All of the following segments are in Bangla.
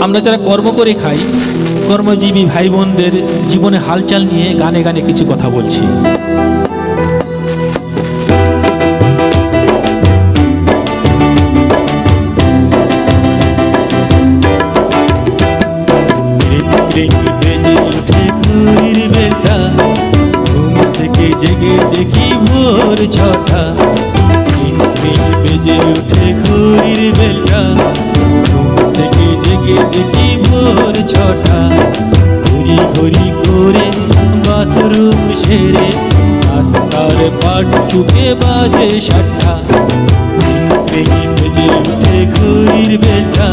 আমরা যারা কর্ম করে খাই, কর্মজীবী ভাই বোনদের জীবনে হালচাল নিয়ে গানে গানে কিছু কথা বলছি। বেজে ওঠে ঘড়ির বেলটা, ঘুম থেকে জেগে দেখি ভোর ছটা। বেজে ওঠে ঘড়ির বেলটা, ঘুম থেকে জেগে দেখি ভোর ছটা। ঘড়ি ঘড়ি করে বাথরুম সেরে রাস্তার পাট চুকে বাজে সাতটা। বেজে ওঠে ঘড়ির বেলটা,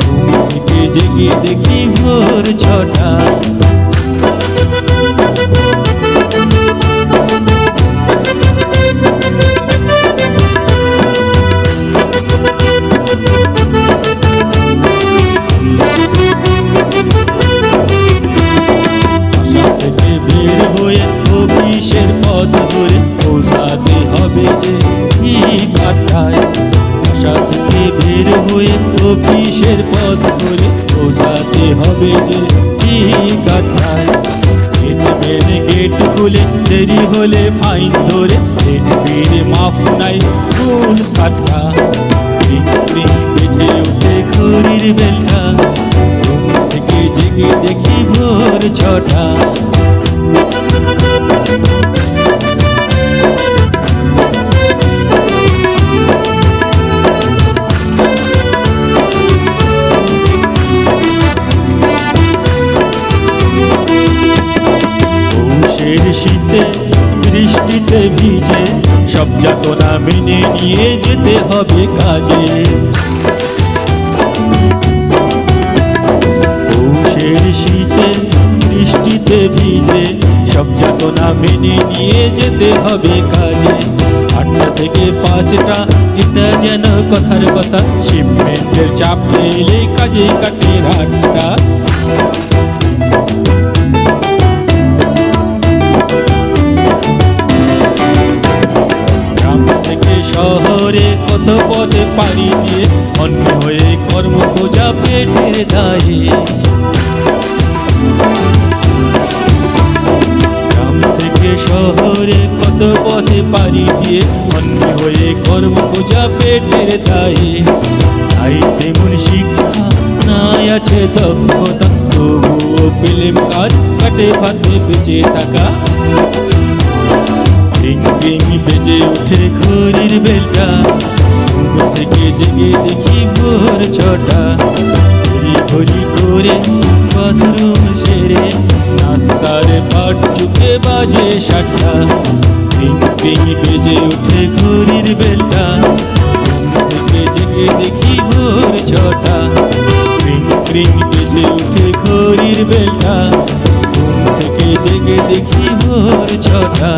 ঘুম থেকে জেগে দেখি ভোর ছটা। বের হয়ে অফিসের পথ ধরে পৌঁছাতে হবে যে ঠিক আটটায়। বাসা থেকে বের হয়ে অফিসের পথ ধরে পৌঁছাতে হবে যে ঠিক আটটায়। গেট খুলে দেরি হলে ফাইন ধরে ফিরে মাফ নাই ফুল সাতটা। বেজে ওঠে ঘড়ির বেলটা, ঘুম থেকে জেগে দেখি ভোর ছটা। পৌষের শীতে বৃষ্টিতে ভিজে সব যাতনা মেনে নিয়ে যেতে হবে কাজে। পৌষের শীতে বৃষ্টিতে ভিজে সব যাতনা মেনে নিয়ে যেতে হবে কাজে। 8টা থেকে 5টা এটা যেন কথার কথা, শিপমেন্টের চাপ এলে কাজে কাটে রাতটা। গ্রাম থেকে শহরে কত পথে পাড়ি দিয়ে অন্য হয়ে কর্ম খোঁজা পেটের দায়ে। গ্রাম থেকে শহরে কত পথে পাড়ি দিয়ে অন্য হয়ে কর্ম খোঁজা পেটের দায়ে। তাই তেমন শিক্ষা নাই আছে দক্ষতা, তবুও পেলেম কাজ কাটে ফাঁদে বেঁচে থাকা। বেজে ওঠে ঘড়ির বেলটা, ঘুম থেকে জেগে দেখি ভোর ছটা। ঘড়ি ঘড়ি করে বাথরুম সেরে রাস্তার পাট চুকে বাজে সাতটা। বেজে ওঠে ঘড়ির বেলটা, ঘুম থেকে জেগে দেখি ভোর ছটা। বেজে ওঠে ঘড়ির বেলটা, ঘুম থেকে জেগে দেখি ভোর ছটা।